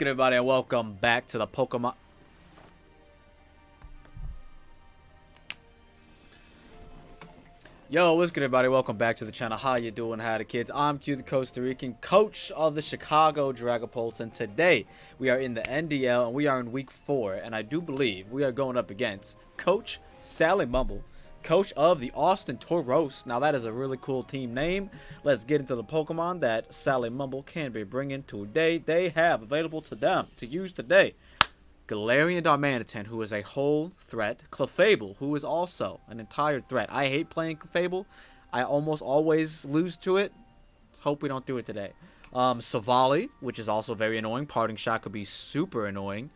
good, everybody, and welcome back to the Pokemon. Yo, what's good, everybody? Welcome back to the channel. How you doing? How the kids? I'm QtheCostaRican, coach of the Chicago Dragapults, and today we are in the NDL and we are in week 4, and I do believe we are going up against Coach SallyMumble, coach of the Austin Tauros. Now that is a really cool team name. Let's get into the Pokemon that SallyMumble can be bringing today. They have available to them to use today Galarian Darmanitan, who is a whole threat. Clefable, who is also an entire threat. I hate playing Clefable. I almost always lose to it. Let's hope we don't do it today. Savali, which is also very annoying. Parting Shot could be super annoying.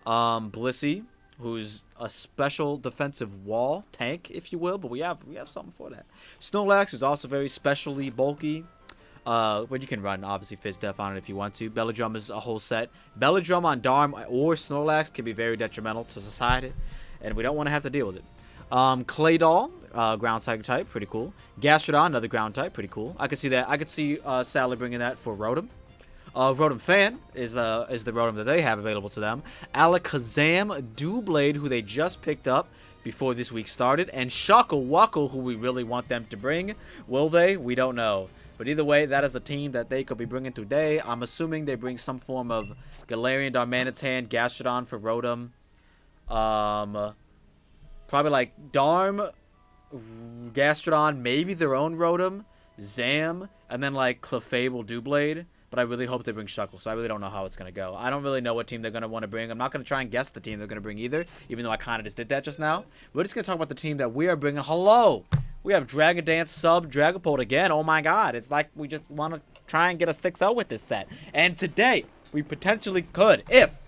Blissey, who's a special defensive wall tank, if you will, but we have something for that. Snorlax, who's also very specially bulky. But you can run, obviously, Fizz Def on it if you want to. Belladrum is a whole set. Belladrum on Darm or Snorlax can be very detrimental to society, and we don't want to have to deal with it. Claydol, ground type, pretty cool. Gastrodon, another ground type, pretty cool. I could see that. I could see Sally bringing that for Rotom. Rotom Fan is the Rotom that they have available to them. Alakazam, Doublade, who they just picked up before this week started, and Shakawako, who we really want them to bring. Will they? We don't know. But either way, that is the team that they could be bringing today. I'm assuming they bring some form of Galarian Darmanitan, Gastrodon for Rotom. Probably like Darm, Gastrodon, maybe their own Rotom, Zam, and then like Clefable, Doublade. But I really hope they bring Shuckle, so I really don't know how it's going to go. I don't really know what team they're going to want to bring. I'm not going to try and guess the team they're going to bring either, even though I kind of just did that just now. We're just going to talk about the team that we are bringing. Hello! We have Dragon Dance sub Dragapult again. Oh my god. It's like we just want to try and get a 6-0 with this set. And today, we potentially could, if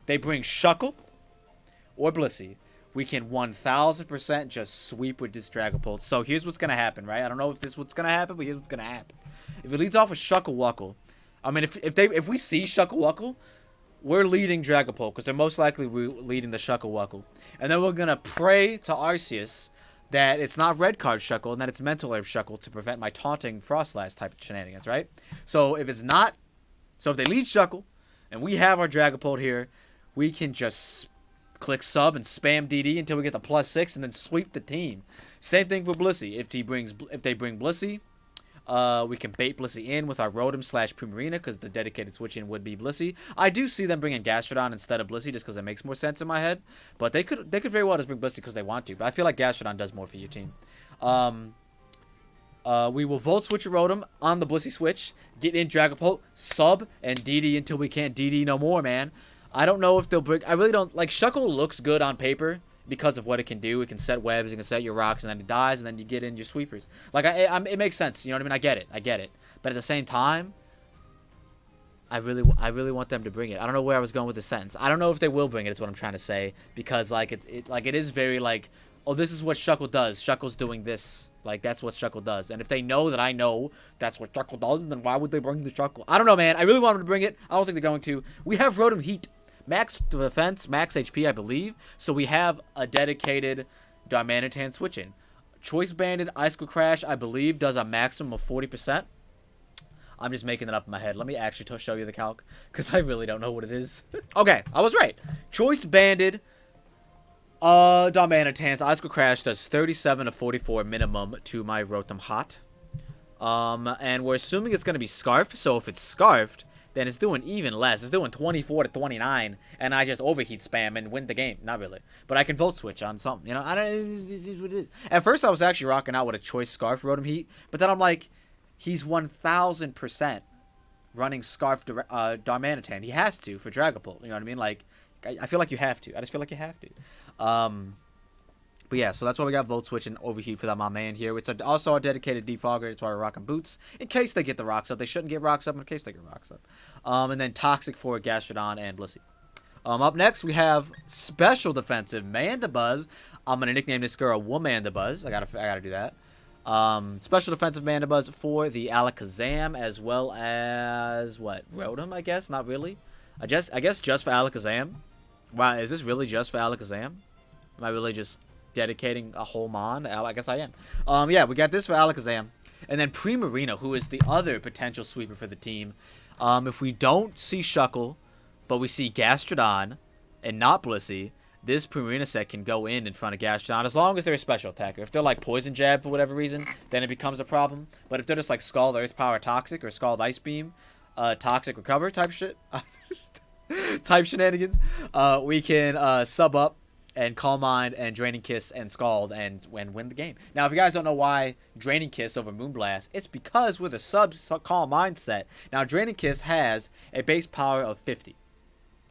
they bring Shuckle or Blissey, we can 1000% just sweep with this Dragapult. So here's what's going to happen, right? I don't know if this is what's going to happen, but here's what's going to happen. If it leads off with Shuckle Wuckle, I mean, if we see Shuckle Wuckle, we're leading Dragapult, because they're most likely leading the Shuckle Wuckle. And then we're going to pray to Arceus that it's not Red Card Shuckle, and that it's Mental Herb Shuckle to prevent my taunting Frostlass type of shenanigans, right? So if it's not, so if they lead Shuckle, and we have our Dragapult here, we can just click sub and spam DD until we get the +6, and then sweep the team. Same thing for Blissey. If they bring Blissey, we can bait Blissey in with our Rotom / Primarina, because the dedicated switch in would be Blissey. I do see them bringing Gastrodon instead of Blissey just because it makes more sense in my head. But they could very well just bring Blissey because they want to. But I feel like Gastrodon does more for your team. We will Volt Switch a Rotom on the Blissey switch, get in Dragapult, sub, and DD until we can't DD no more, man. I don't know if they'll bring... I really don't... Like, Shuckle looks good on paper because of what it can do. It can set webs, it can set your rocks, and then it dies, and then you get in your sweepers. Like, it makes sense, you know what I mean? I get it. But at the same time, I really want them to bring it. I don't know where I was going with the sentence. I don't know if they will bring it, is what I'm trying to say. Because, like, it is very, like, oh, this is what Shuckle does. Shuckle's doing this. Like, that's what Shuckle does. And if they know that I know that's what Shuckle does, then why would they bring the Shuckle? I don't know, man. I really want them to bring it. I don't think they're going to. We have Rotom Heat. Max defense, max HP, I believe. So we have a dedicated Darmanitan switch-in. Choice Banded Icicle Crash, I believe, does a maximum of 40%. I'm just making it up in my head. Let me actually show you the calc, because I really don't know what it is. Okay, I was right. Choice Banded Darmanitan's Icicle Crash does 37 to 44 minimum to my Rotom Hot. And we're assuming it's going to be Scarf, so if it's Scarfed, then it's doing even less. It's doing 24 to 29, and I just overheat spam and win the game. Not really. But I can Volt Switch on something. You know, I don't know what it is. At first, I was actually rocking out with a Choice Scarf Rotom Heat, but then I'm like, he's 1000% running Scarf Darmanitan. He has to for Dragapult. You know what I mean? Like, I feel like you have to. I just feel like you have to. But yeah, so that's why we got Volt Switch and Overheat for that, my man here. It's also a dedicated defogger. That's why we're rocking Boots. In case they get the rocks up. They shouldn't get rocks up in case they get rocks up. And then Toxic for Gastrodon and Blissey. Up next, we have Special Defensive Mandibuzz. I'm going to nickname this girl Womandibuzz. I gotta do that. Special Defensive Mandibuzz for the Alakazam, as well as, what, Rotom, I guess? Not really. I guess just for Alakazam. Wow, is this really just for Alakazam? Am I really just dedicating a whole mon? I guess I am. Yeah, we got this for Alakazam. And then Primarina, who is the other potential sweeper for the team. If we don't see Shuckle, but we see Gastrodon and not Blissey, this Primarina set can go in front of Gastrodon as long as they're a special attacker. If they're like Poison Jab for whatever reason, then it becomes a problem. But if they're just like Scald Earth Power Toxic or Scald Ice Beam, Toxic Recover type shit, type shenanigans, we can sub up and Calm Mind and Draining Kiss and Scald and win the game. Now, if you guys don't know why Draining Kiss over Moonblast, it's because with a sub Calm Mind set. Now, Draining Kiss has a base power of 50.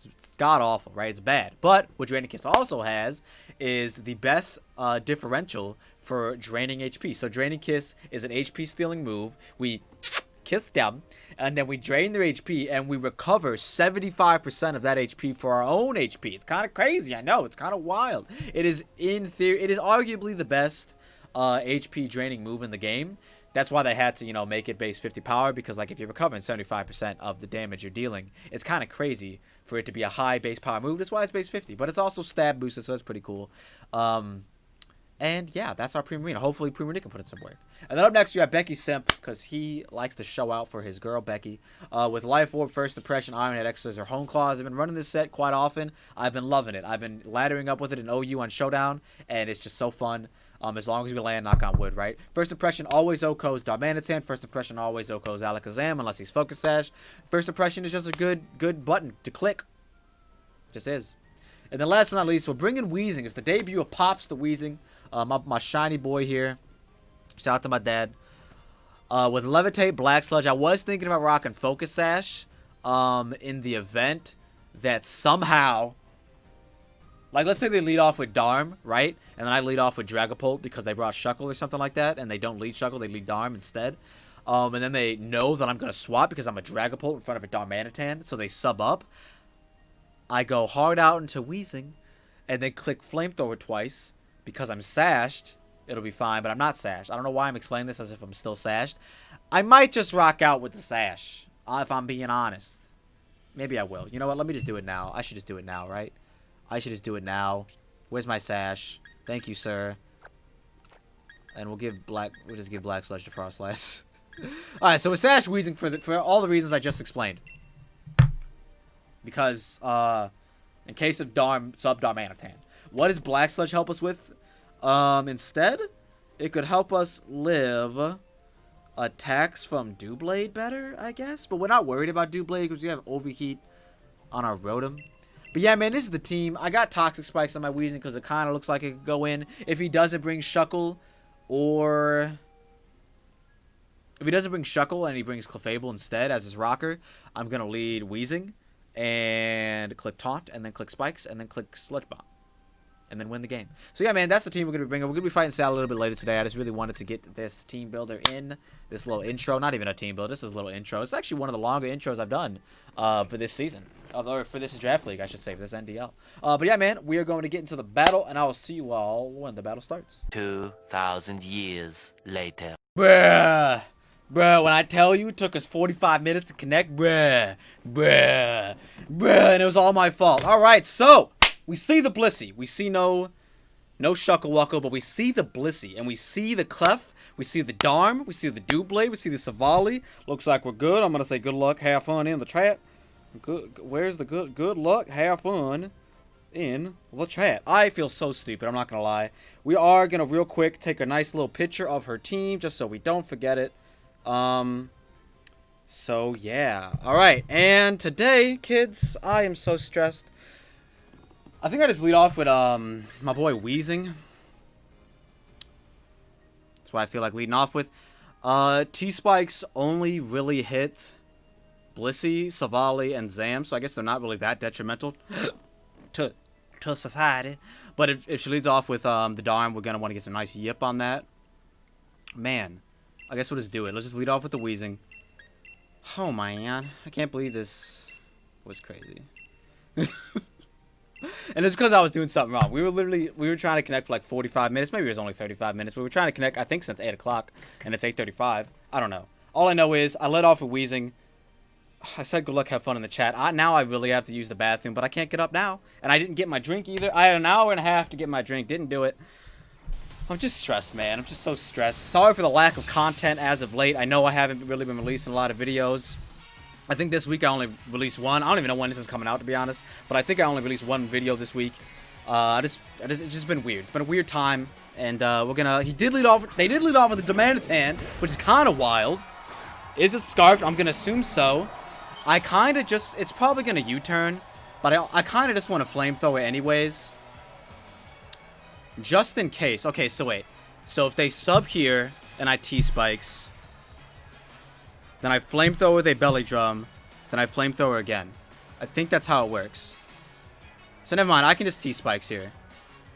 It's god-awful, right? It's bad. But what Draining Kiss also has is the best differential for draining HP. So Draining Kiss is an HP stealing move. We kiss them, and then we drain their HP, and we recover 75% of that HP for our own HP. It's kind of crazy, I know. It's kind of wild. It is, in theory, it is arguably the best HP draining move in the game. That's why they had to, you know, make it base 50 power, because, like, if you're recovering 75% of the damage you're dealing, it's kind of crazy for it to be a high base power move. That's why it's base 50, but it's also stab boosted, so it's pretty cool. And, yeah, that's our Primarina. Hopefully, Primarina can put in some work. And then up next, you have Becky Simp, because he likes to show out for his girl, Becky. With Life Orb, First Impression, Ironhead, Exorcism, Home Claws. I've been running this set quite often. I've been loving it. I've been laddering up with it in OU on Showdown, and it's just so fun. As long as we land, knock on wood, right? First Impression always OHKOs Darmanitan. First Impression always OHKOs Alakazam, unless he's Focus Sash. First Impression is just a good button to click. Just is. And then last but not least, we're bringing Weezing. It's the debut of Pops the Weezing. My shiny boy here. Shout out to my dad. With Levitate, Black Sludge, I was thinking about rocking Focus Sash in the event that somehow... Like, let's say they lead off with Darm, right? And then I lead off with Dragapult because they brought Shuckle or something like that. And they don't lead Shuckle, they lead Darm instead. And then they know that I'm going to swap because I'm a Dragapult in front of a Darmanitan. So they sub up. I go hard out into Weezing. And then click Flamethrower twice. Because I'm sashed. It'll be fine, but I'm not sashed. I don't know why I'm explaining this as if I'm still sashed. I might just rock out with the sash. If I'm being honest. Maybe I will. You know what? Let me just do it now. I should just do it now, right? I should just do it now. Where's my sash? Thank you, sir. And we'll just give Black Sludge to Frostlass. Alright, so with Sash Weezing for all the reasons I just explained. Because, in case of sub-Darmanitan. What does Black Sludge help us with? Instead, it could help us live attacks from Doublade better, I guess. But we're not worried about Doublade because we have Overheat on our Rotom. But yeah, man, this is the team. I got Toxic Spikes on my Weezing because it kind of looks like it could go in. If he doesn't bring Shuckle, or... If he doesn't bring Shuckle and he brings Clefable instead as his rocker, I'm going to lead Weezing and click Taunt, and then click Spikes, and then click Sludge Bomb. And then win the game. So yeah, man, that's the team we're going to be bringing. We're going to be fighting Sal a little bit later today. I just really wanted to get this team builder in. This little intro. Not even a team builder. This is a little intro. It's actually one of the longer intros I've done for this season. Or for this draft league, I should say. For this NDL. But yeah, man, we are going to get into the battle. And I will see you all when the battle starts. 2,000 years later. Bruh. Bruh, when I tell you it took us 45 minutes to connect. Bruh. And it was all my fault. Alright, so... We see the Blissey. We see no Shuckle Wuckle, but we see the Blissey. And we see the Clef. We see the Darm. We see the Doublade. We see the Savali. Looks like we're good. I'm going to say good luck, have fun in the chat. Good. Where's the good luck, have fun in the chat. I feel so stupid. I'm not going to lie. We are going to real quick take a nice little picture of her team just so we don't forget it. So, yeah. All right. And today, kids, I am so stressed. I think I just lead off with my boy Weezing. That's what I feel like leading off with. T-Spikes only really hit Blissey, Savali, and Zam, so I guess they're not really that detrimental to society. But if she leads off with the Darm, we're going to want to get some nice yip on that. Man, I guess we'll just do it. Let's just lead off with the Weezing. Oh, man. I can't believe this was crazy. And it's because I was doing something wrong. We were trying to connect for like 45 minutes. Maybe it was only 35 minutes. We were trying to connect, I think, since 8 o'clock. And it's 8:35. I don't know. All I know is I led off with Weezing. I said good luck, have fun in the chat. Now I really have to use the bathroom, but I can't get up now. And I didn't get my drink either. I had an hour and a half to get my drink. Didn't do it. I'm just stressed, man. I'm just so stressed. Sorry for the lack of content as of late. I know I haven't really been releasing a lot of videos. I think this week I only released one. I don't even know when this is coming out, to be honest. But I think I only released one video this week. It's just been weird. It's been a weird time. And we're gonna... They did lead off with the Demandatan, which is kind of wild. Is it Scarf? I'm gonna assume so. I kind of just... It's probably gonna U-turn. But I kind of just want to Flamethrower anyways. Just in case. Okay, so wait. So if they sub here and I T-Spikes... Then I Flamethrower with a Belly Drum. Then I Flamethrower again. I think that's how it works. So never mind. I can just T-Spikes here.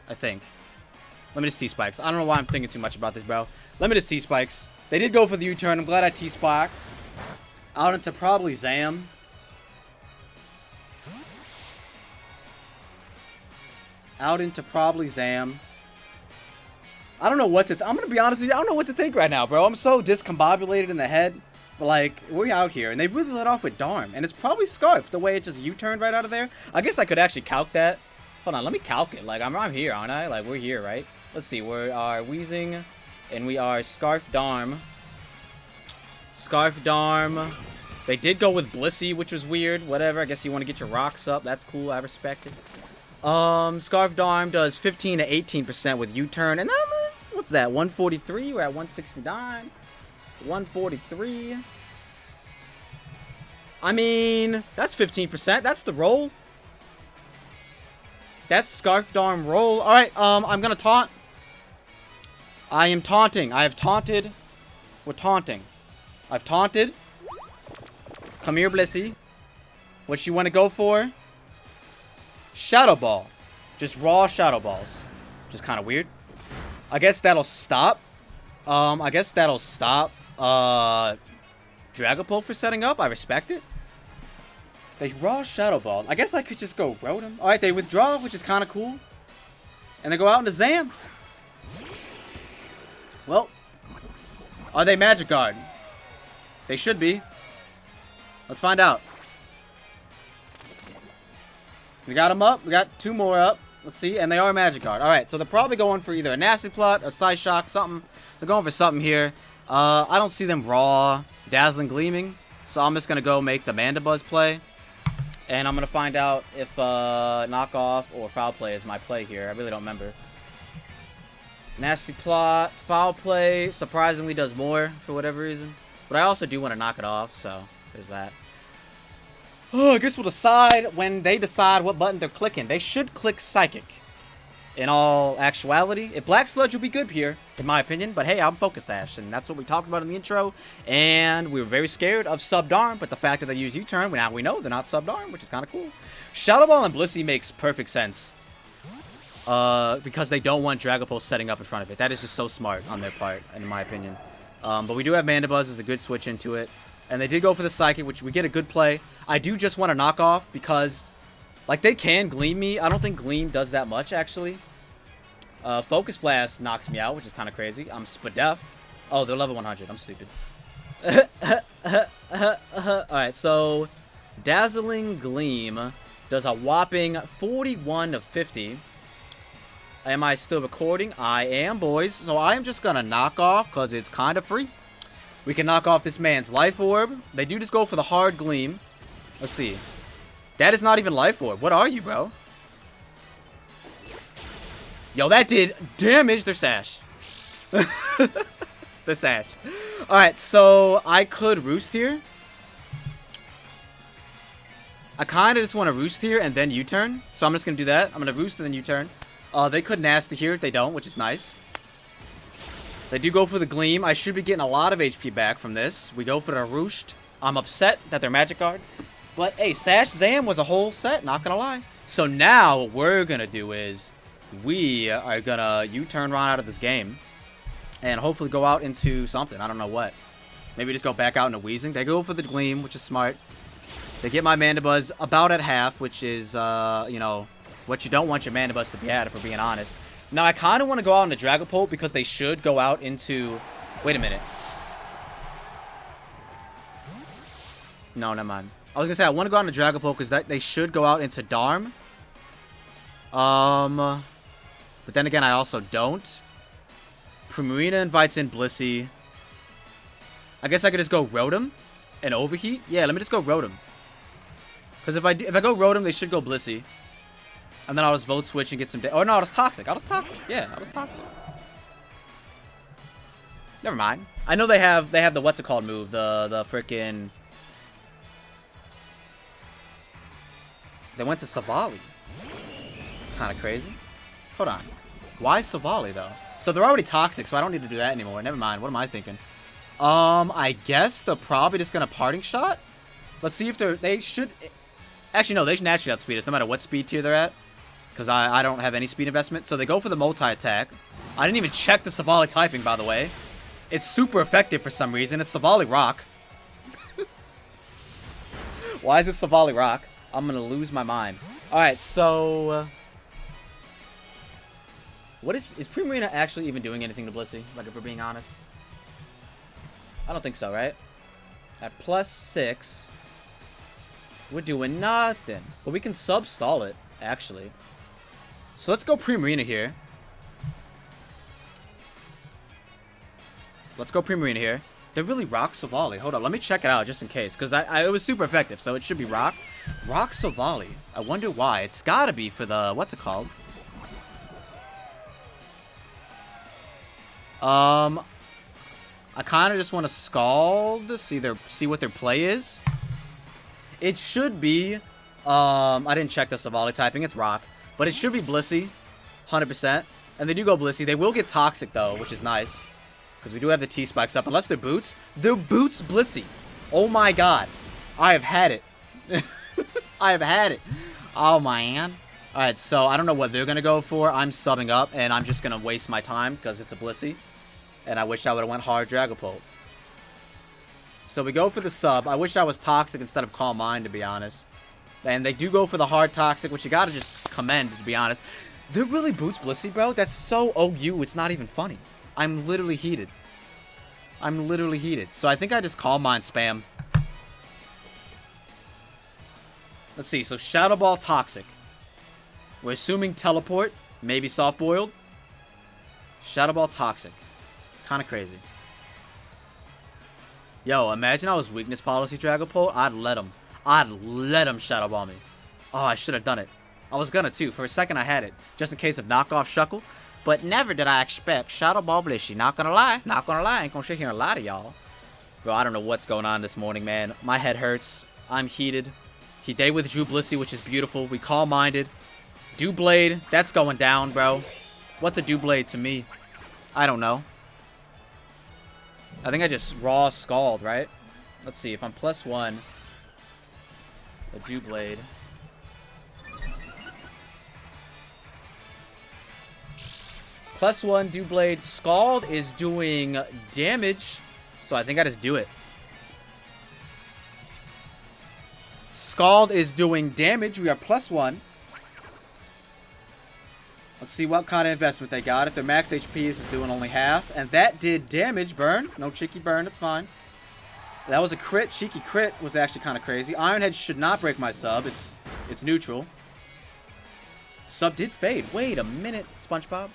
I think. Let me just T-Spikes. I don't know why I'm thinking too much about this, bro. Let me just T-Spikes. They did go for the U-turn. I'm glad I T-Spiked. Out into probably Zam. Out into probably Zam. I don't know what to... I'm going to be honest with you. I don't know what to think right now, bro. I'm so discombobulated in the head. But, like, we're out here. And they really let off with Darm. And it's probably Scarf, the way it just U-turned right out of there. I guess I could actually calc that. Hold on. Let me calc it. Like, I'm here, aren't I? Like, we're here, right? Let's see. We are Wheezing. And we are Scarf Darm. Scarf Darm. They did go with Blissey, which was weird. Whatever. I guess you want to get your rocks up. That's cool. I respect it. Scarf Darm does 15 to 18% with U-turn. And what's that? 143? We're at 169. 143. I mean, that's 15%. That's the roll. That's Scarf Darm roll. Alright, I'm gonna taunt. I am taunting. I have taunted. We're taunting. I've taunted. Come here, Blissey. What you want to go for? Shadow Ball. Just raw Shadow Balls. Which is kind of weird. I guess that'll stop. I guess that'll stop Dragapult for setting up. I respect it. They raw Shadow Ball. I guess I could just go Rotom. Alright, they withdraw, which is kind of cool. And they go out into Zam. Well, are they Magic Guard? They should be. Let's find out. We got them up. We got two more up. Let's see. And they are Magic Guard. Alright, so they're probably going for either a Nasty Plot or Side Shock, something. They're going for something here. I don't see them raw Dazzling Gleaming. So I'm just going to go make the Mandibuzz play. And I'm going to find out if Knockoff or Foul Play is my play here. I really don't remember. Nasty Plot. Foul Play surprisingly does more for whatever reason. But I also do want to knock it off, so there's that. Oh, I guess we'll decide when they decide what button they're clicking. They should click Psychic. In all actuality, if Black Sludge would be good here, in my opinion. But hey, I'm Focus Sash, and that's what we talked about in the intro. And we were very scared of Sub-Darm, but the fact that they use U-turn, now we know they're not Sub-Darm, which is kind of cool. Shadow Ball and Blissey makes perfect sense. Because they don't want Dragapult setting up in front of it. That is just so smart on their part, in my opinion. But we do have Mandibuzz as a good switch into it. And they did go for the Psychic, which we get a good play. I do just want to knock off because, like, they can Gleam me. I don't think Gleam does that much, actually. Focus Blast knocks me out, which is kind of crazy. I'm Spadef. Oh, they're level 100. I'm stupid. Alright, so Dazzling Gleam does a whopping 41 to 50. Am I still recording? I am, boys. So I am just going to knock off because it's kind of free. We can knock off this man's Life Orb. They do just go for the hard Gleam. Let's see. That is not even Life Orb. What are you, bro? Yo, that did damage. They're Sash. They're Sash. Alright, so I could Roost here. I kind of just want to Roost here and then U-turn. So I'm just going to do that. I'm going to Roost and then U-turn. They could Nasty here if they don't, which is nice. They do go for the Gleam. I should be getting a lot of HP back from this. We go for the Roost. I'm upset that they're Magic Guard. But, hey, Sash Zam was a whole set, not gonna lie. So now what we're gonna do is we are gonna U-turn Ron out of this game. And hopefully go out into something. I don't know what. Maybe just go back out into Wheezing. They go for the Gleam, which is smart. They get my Mandibuzz about at half, which is, you know, what you don't want your Mandibuzz to be at, if we're being honest. Now, I kind of want to go out into Dragapult because they should go out into... Wait a minute. No, never mind. I was going to say, I want to go out into Dragapult because they should go out into Darm. But then again, I also don't. Primarina invites in Blissey. I guess I could just go Rotom An overheat? Yeah, let me just go Rotom. Because if I go Rotom, they should go Blissey. And then I'll just vote switch and get some... Oh, no, I was Toxic. I was Toxic. Yeah, I was Toxic. Never mind. I know they have the what's it called move, the freaking. They went to Savali. Kind of crazy. Hold on. Why Savali though? So they're already toxic, so I don't need to do that anymore. Never mind. What am I thinking? I guess they're probably just gonna parting shot. Let's see if they should. Actually, no, they should naturally outspeed us no matter what speed tier they're at. Because I don't have any speed investment. So they go for the multi-attack. I didn't even check the Savali typing, by the way. It's super effective for some reason. It's Savali Rock. Why is it Savali Rock? I'm going to lose my mind. Alright, so... what is Primarina actually even doing anything to Blissey? Like, if we're being honest. I don't think so, right? At +6... we're doing nothing. But we can sub-stall it, actually. So let's go Primarina here. Let's go Primarina here. They really rock Savali. Hold on, let me check it out just in case. Because it was super effective, so it should be rock. Rock Savali. I wonder why. It's gotta be for the... what's it called? I kind of just want to Scald. See what their play is. It should be... I didn't check the Savali typing. It's rock. But it should be Blissey. 100%. And they do go Blissey. They will get Toxic, though, which is nice. Because we do have the T-Spikes up. Unless they're Boots. They're Boots Blissey. Oh my god. I have had it. I have had it. Oh, man. Alright, so I don't know what they're going to go for. I'm subbing up, and I'm just going to waste my time because it's a Blissey. And I wish I would have went hard Dragapult. So we go for the sub. I wish I was Toxic instead of Calm Mind, to be honest. And they do go for the hard Toxic, which you got to just commend, to be honest. They're really Boots Blissey, bro. That's so OU. It's not even funny. I'm literally heated. I'm literally heated. So I think I just Calm Mind spam. Let's see. So Shadow Ball Toxic. We're assuming Teleport. Maybe Soft Boiled. Shadow Ball Toxic. Kind of crazy. Yo, imagine I was Weakness Policy Dragapult. I'd let him Shadow Ball me. Oh, I should have done it. I was gonna too. For a second I had it. Just in case of knockoff Shuckle. But never did I expect Shadow Ball Blissey. Not gonna lie. Not gonna lie. Ain't gonna sit here and lie to y'all. Bro, I don't know what's going on this morning, man. My head hurts. I'm heated. They withdrew Blissey, which is beautiful. We Calm Minded. Doublade. That's going down, bro. What's a Doublade to me? I don't know. I think I just raw Scald, right? Let's see. If I'm +1, a Doublade. +1 Doublade. Scald is doing damage, so I think I just do it. Scald is doing damage. We are +1. Let's see what kind of investment they got. If their max HP is doing only half. And that did damage. Burn. No cheeky burn. It's fine. That was a crit. Cheeky crit was actually kind of crazy. Ironhead should not break my sub. It's neutral. Sub did fade. Wait a minute, SpongeBob.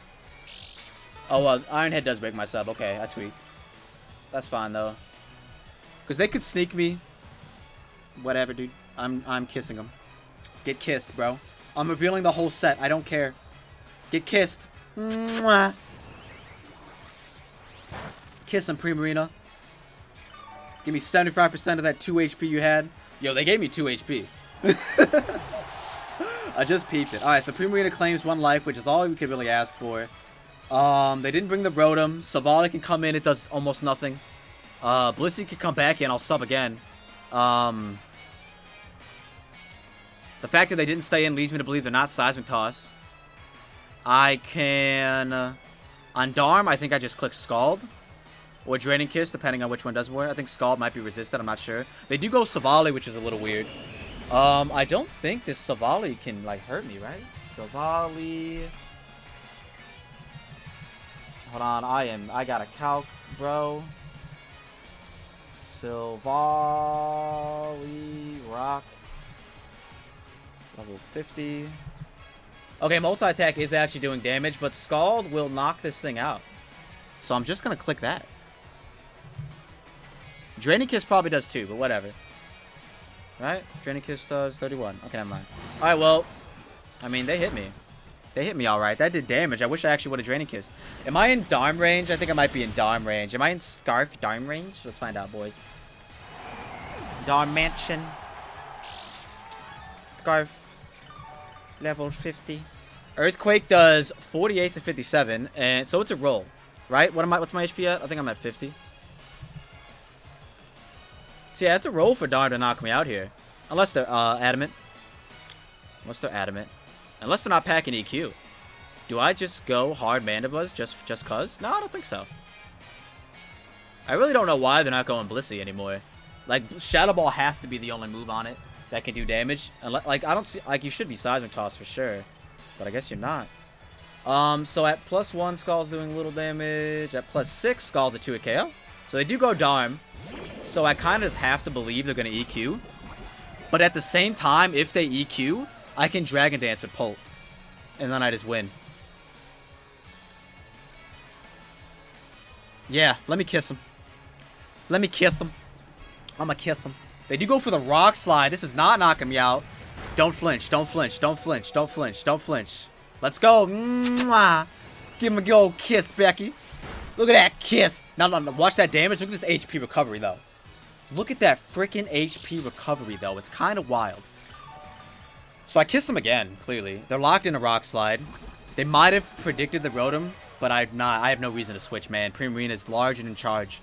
Oh, Ironhead does break my sub. Okay, I tweaked. That's fine, though. Because they could sneak me. Whatever, dude. I'm kissing them. Get kissed, bro. I'm revealing the whole set. I don't care. Get kissed. Mwah. Kiss him, Primarina. Give me 75% of that 2 HP you had. Yo, they gave me 2 HP. I just peeped it. Alright, so Primarina claims 1 life, which is all we could really ask for. They didn't bring the Rotom. Savali can come in. It does almost nothing. Blissey can come back in. I'll sub again. The fact that they didn't stay in leads me to believe they're not Seismic Toss. I can... on Darm, I think I just click Scald. Or Draining Kiss, depending on which one does more. I think Scald might be resisted. I'm not sure. They do go Savali, which is a little weird. I don't think this Savali can, like, hurt me, right? Savali... hold on, I got a calc, bro. Savali Rock. Level 50. Okay, multi-attack is actually doing damage, but Scald will knock this thing out. So I'm just going to click that. Draining Kiss probably does too, but whatever. Right? Draining Kiss does 31. Okay, never mind. Alright, well, I mean, they hit me. They hit me alright. That did damage. I wish I actually would have Draining Kissed. Am I in Darm range? I think I might be in Darm range. Am I in Scarf Darm range? Let's find out, boys. Darm Mansion. Scarf. Level 50. Earthquake does 48 to 57, and so it's a roll, right? What's my HP at? I think I'm at 50. So yeah, it's a roll for Darm to knock me out here. Unless they're adamant. Unless they're adamant. Unless they're not packing EQ. Do I just go hard Mandibuzz just cuz? No, I don't think so. I really don't know why they're not going Blissey anymore. Like, Shadow Ball has to be the only move on it that can do damage. Unless, like, I don't see... Like, you should be Seismic Toss for sure. But I guess you're not. So at +1, Skull's doing little damage. At +6, Skull's at 2 at KO. So they do go Darm. So I kind of just have to believe they're going to EQ. But at the same time, if they EQ, I can Dragon Dance with Pult. And then I just win. Yeah, let me kiss him. Let me kiss him. I'm gonna kiss him. They do go for the Rock Slide. This is not knocking me out. Don't flinch. Don't flinch. Don't flinch. Don't flinch. Don't flinch. Let's go. Mwah. Give him a good old kiss, Becky. Look at that kiss. Now, watch that damage. Look at this HP recovery, though. Look at that freaking HP recovery, though. It's kind of wild. So I kiss them again, clearly. They're locked in a Rock Slide. They might have predicted the Rotom, but I have no reason to switch, man. Primarina is large and in charge.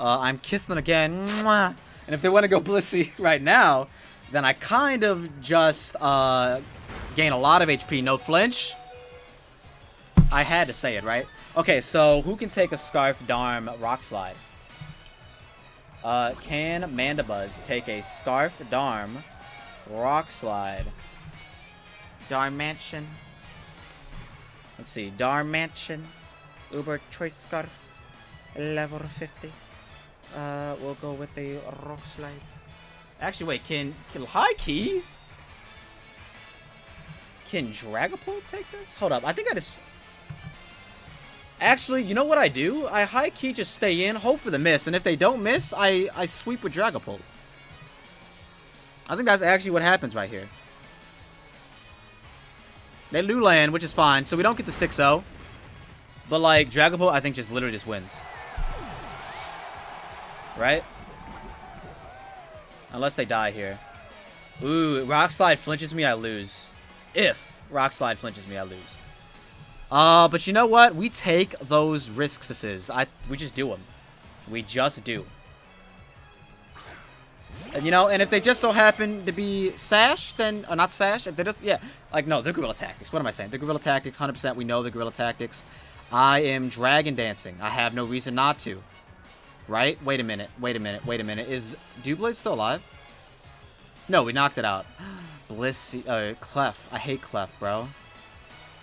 I'm kissing them again. Mwah. And if they want to go Blissey right now, then I kind of just gain a lot of HP. No flinch. I had to say it, right? Okay, so who can take a Scarf Darm Rock Slide? Can Mandibuzz take a Scarf Darm Rock Slide? Darm Mansion. Let's see. Darm Mansion. Uber Choice Scarf. Level 50. We'll go with the Rock Slide. Actually, wait. Can High Key? Can Dragapult take this? Hold up. I think I just... Actually, you know what I do? I High Key just stay in, hope for the miss. And if they don't miss, I sweep with Dragapult. I think that's actually what happens right here. They Luland, which is fine. So we don't get the 6-0. But, like, Dragapult, I think, just literally just wins. Right? Unless they die here. Ooh, Rock Slide flinches me, I lose. If Rock Slide flinches me, I lose. But you know what? We take those risks. We just do them. We just do. And, you know, and if they just so happen to be Sash, then... Or not Sash, if they just... Yeah. Like, no, they're Gorilla Tactics. What am I saying? They're Gorilla Tactics. 100% we know they're Gorilla Tactics. I am Dragon Dancing. I have no reason not to. Right? Wait a minute. Wait a minute. Wait a minute. Is Doublade still alive? No, we knocked it out. Blissey... Clef. I hate Clef, bro.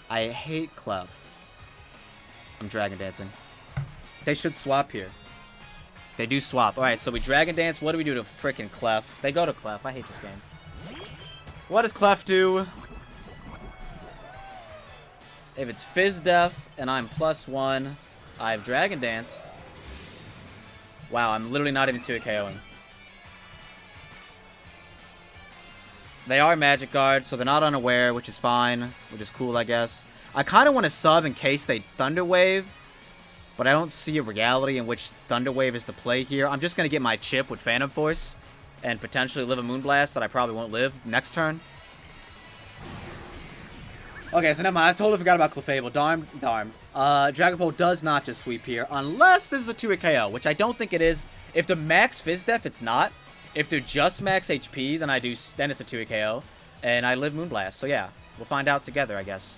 I hate Clef. I'm Dragon Dancing. They should swap here. They do swap. Alright, so we Dragon Dance. What do we do to frickin' Clef? They go to Clef. I hate this game. What does Clef do? If it's Fizz Death and I'm +1, I've Dragon Danced. Wow, I'm literally not even 2 KOing. They are Magic Guard, so they're not unaware, which is fine. Which is cool, I guess. I kind of want to sub in case they Thunder Wave. But I don't see a reality in which Thunder Wave is the play here. I'm just going to get my chip with Phantom Force. And potentially live a Moonblast that I probably won't live next turn. Okay, so never mind. I totally forgot about Clefable. Darm. Dragapult does not just sweep here. Unless this is a 2-hit KO, which I don't think it is. If they're max Fizz Def, it's not. If they're just max HP, then it's a 2-hit KO. And I live Moonblast. So yeah, we'll find out together, I guess.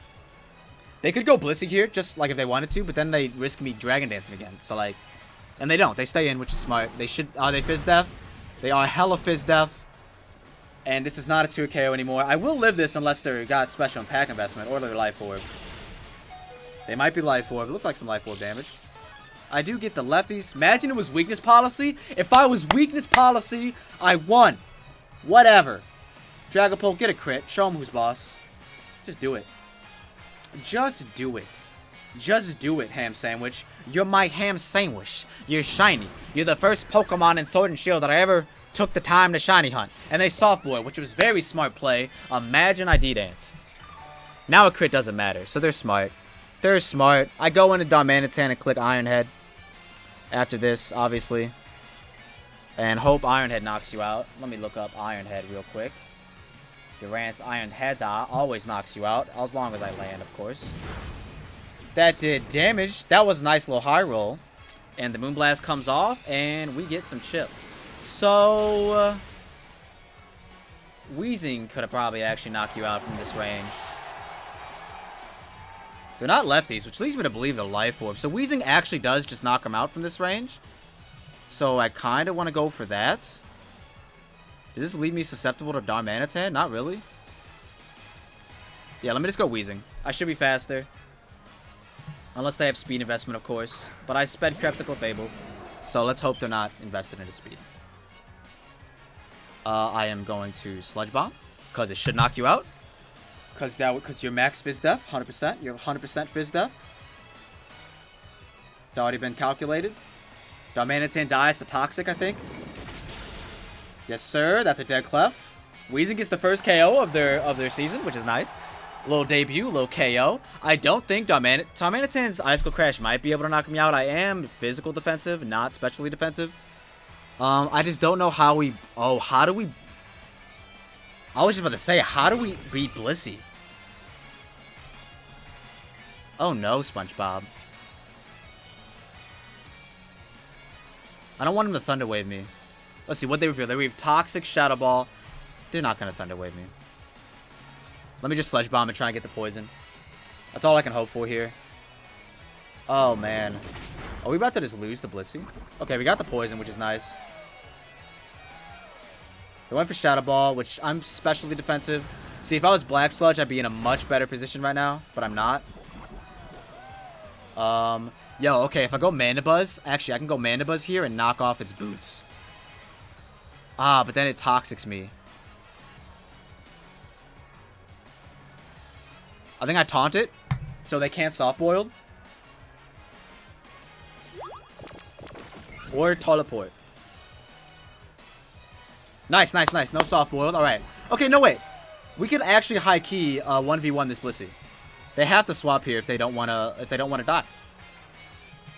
They could go Blissey here, just like if they wanted to, but then they risk me Dragon Dancing again. So like, and they don't. They stay in, which is smart. They should, are they Fizz Def? They are hella Fizz Def. And this is not a 2-hit KO anymore. I will live this unless they're got special attack investment or they're Life Orb. They might be Life Orb. It looks like some Life Orb damage. I do get the lefties. Imagine it was weakness policy. If I was weakness policy, I won. Whatever. Dragapult, get a crit. Show him who's boss. Just do it. Just do it. Just do it, Ham Sandwich. You're my ham sandwich. You're shiny. You're the first Pokemon in Sword and Shield that I ever took the time to shiny hunt. And they soft boy, which was very smart play. Imagine I D-danced. Now a crit doesn't matter, so they're smart. They're smart. I go into Darmanitan and click Ironhead. After this, obviously. And hope Ironhead knocks you out. Let me look up Ironhead real quick. Durant's Ironhead always knocks you out. As long as I land, of course. That did damage. That was a nice little high roll. And the Moonblast comes off, and we get some chip. So, Weezing could have probably actually knocked you out from this range. They're not lefties, which leads me to believe they're Life Orb. So Weezing actually does just knock them out from this range. So I kind of want to go for that. Does this leave me susceptible to Darmanitan? Not really. Yeah, let me just go Weezing. I should be faster. Unless they have speed investment, of course. But I sped Creptical Fable. So let's hope they're not invested into speed. I am going to Sludge Bomb. Because it should knock you out. Because you're max Fizz Def. 100%. You're 100% Fizz Def. It's already been calculated. Darmanitan dies to Toxic, I think. Yes, sir. That's a dead Clef. Weezing gets the first KO of their season, which is nice. Little debut, little KO. I don't think Darmanitan's Icicle Crash might be able to knock me out. I am physical defensive, not specially defensive. I just don't know how we... Oh, how do we... I was just about to say, how do we beat Blissey? Oh no, SpongeBob. I don't want him to Thunder Wave me. Let's see what they reveal. They reveal Toxic, Shadow Ball. They're not going to Thunder Wave me. Let me just Sludge Bomb and try and get the poison. That's all I can hope for here. Oh, man. Are we about to just lose the Blissey? Okay, we got the poison, which is nice. They went for Shadow Ball, which I'm specially defensive. See, if I was Black Sludge, I'd be in a much better position right now, but I'm not. Yo, okay, if I go Mandibuzz, actually, I can go Mandibuzz here and knock off its boots. Ah, but then it Toxics me. I think I taunt it, so they can't Soft Boiled. Or Teleport. Nice, nice, nice. No Soft Boiled. Alright. Okay, no, wait. We could actually high key 1v1 this Blissey. They have to swap here if they don't wanna die.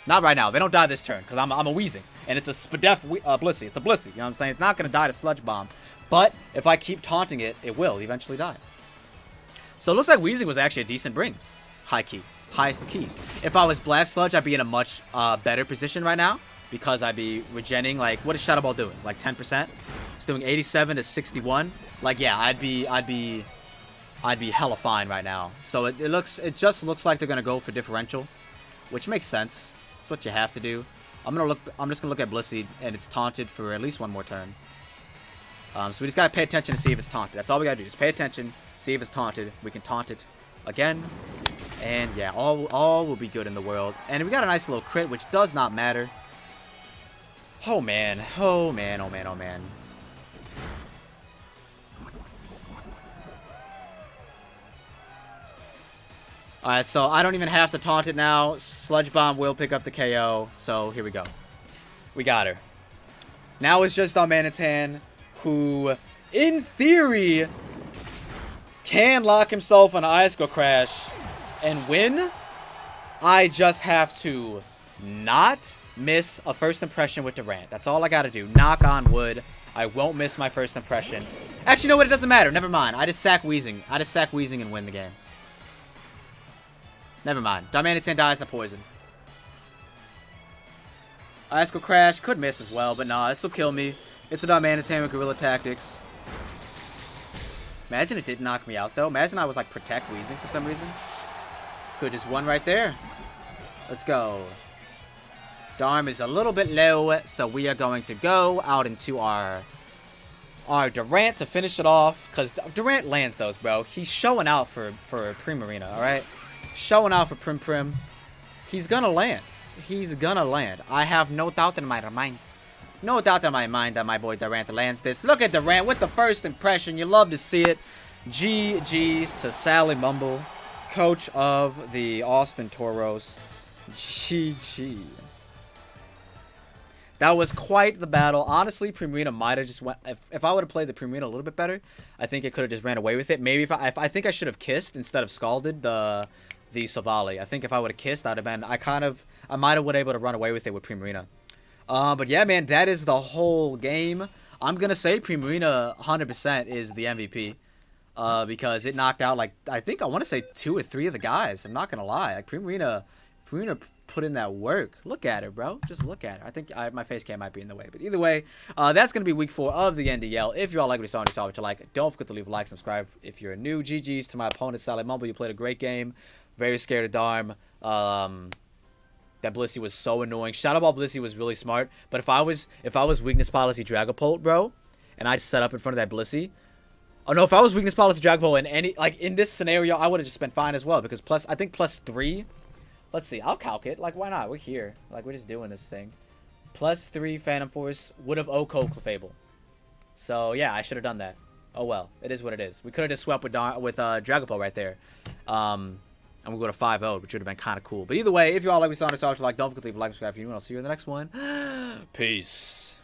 Not right now. They don't die this turn, because I'm a Weezing. And it's a Spadef Blissey. It's a Blissey. You know what I'm saying? It's not gonna die to Sludge Bomb. But if I keep taunting it, it will eventually die. So it looks like Weezing was actually a decent bring. High key. Highest of keys. If I was Black Sludge, I'd be in a much better position right now. Because I'd be regenning, like, what is Shadow Ball doing? Like 10%? It's doing 87 to 61. Like, yeah, I'd be hella fine right now. So it just looks like they're gonna go for differential. Which makes sense. It's what you have to do. I'm just gonna look at Blissey, and it's taunted for at least one more turn. So we just gotta pay attention to see if it's taunted. That's all we gotta do. Just pay attention, see if it's taunted. We can taunt it again. And yeah, all will be good in the world. And we got a nice little crit, which does not matter. Oh man, oh man, oh man, oh man. Alright, so I don't even have to taunt it now. Sludge Bomb will pick up the KO. So here we go. We got her. Now it's just Darmanitan, who, in theory, can lock himself on Icicle Crash and win. I just have to not miss a first impression with Durant. That's all I gotta do. Knock on wood. I won't miss my first impression. Actually, you know what? It doesn't matter. Never mind. I just sack Weezing. I just sack Weezing and win the game. Never mind. Darmanitan dies to poison. Icicle Crash could miss as well, but nah, this will kill me. It's a Darmanitan with Guerrilla Tactics. Imagine it didn't knock me out, though. Imagine I was, like, Protect Weezing for some reason. Could just one right there. Let's go. Darm is a little bit low, so we are going to go out into our Durant to finish it off. Because Durant lands those, bro. He's showing out for Primarina, alright? Showing out for Prim. He's gonna land. He's gonna land. I have no doubt in my mind. No doubt in my mind that my boy Durant lands this. Look at Durant with the first impression. You love to see it. GG's to SallyMumble. coach of the Austin Tauros. GG. That was quite the battle. Honestly, Primarina might have just went... If I would have played the Primarina a little bit better, I think it could have just ran away with it. Maybe if I think I should have kissed instead of scalded the Savali. I think if I would have kissed, I'd have been... I might have been able to run away with it with Primarina. But yeah, man, that is the whole game. I'm going to say Primarina 100% is the MVP. Because it knocked out, like, I want to say 2 or 3 of the guys. I'm not going to lie. Like, Primarina put in that work. Look at it, bro. Just look at it. I think my face cam might be in the way. But either way, that's going to be week 4 of the NDL. If you all like what you saw and you saw what you like, don't forget to leave a like, subscribe if you're new. GG's to my opponent, SallyMumble. You played a great game. Very scared of Darm. That Blissey was so annoying. Shoutout Ball Blissey was really smart. But if I was weakness policy Dragapult, bro, and I set up in front of that Blissey, oh no, if I was weakness policy Dragapult in this scenario, I would have just been fine as well. Because I think +3. Let's see. I'll calc it. Like, why not? We're here. Like, we're just doing this thing. +3 Phantom Force would have OHKO Clefable. So, yeah, I should have done that. Oh, well. It is what it is. We could have just swept with Dragapult right there. And we'll go to 5-0, which would have been kind of cool. But either way, if you all like what you saw and like, don't forget to leave a like, subscribe if you want. I'll see you in the next one. Peace.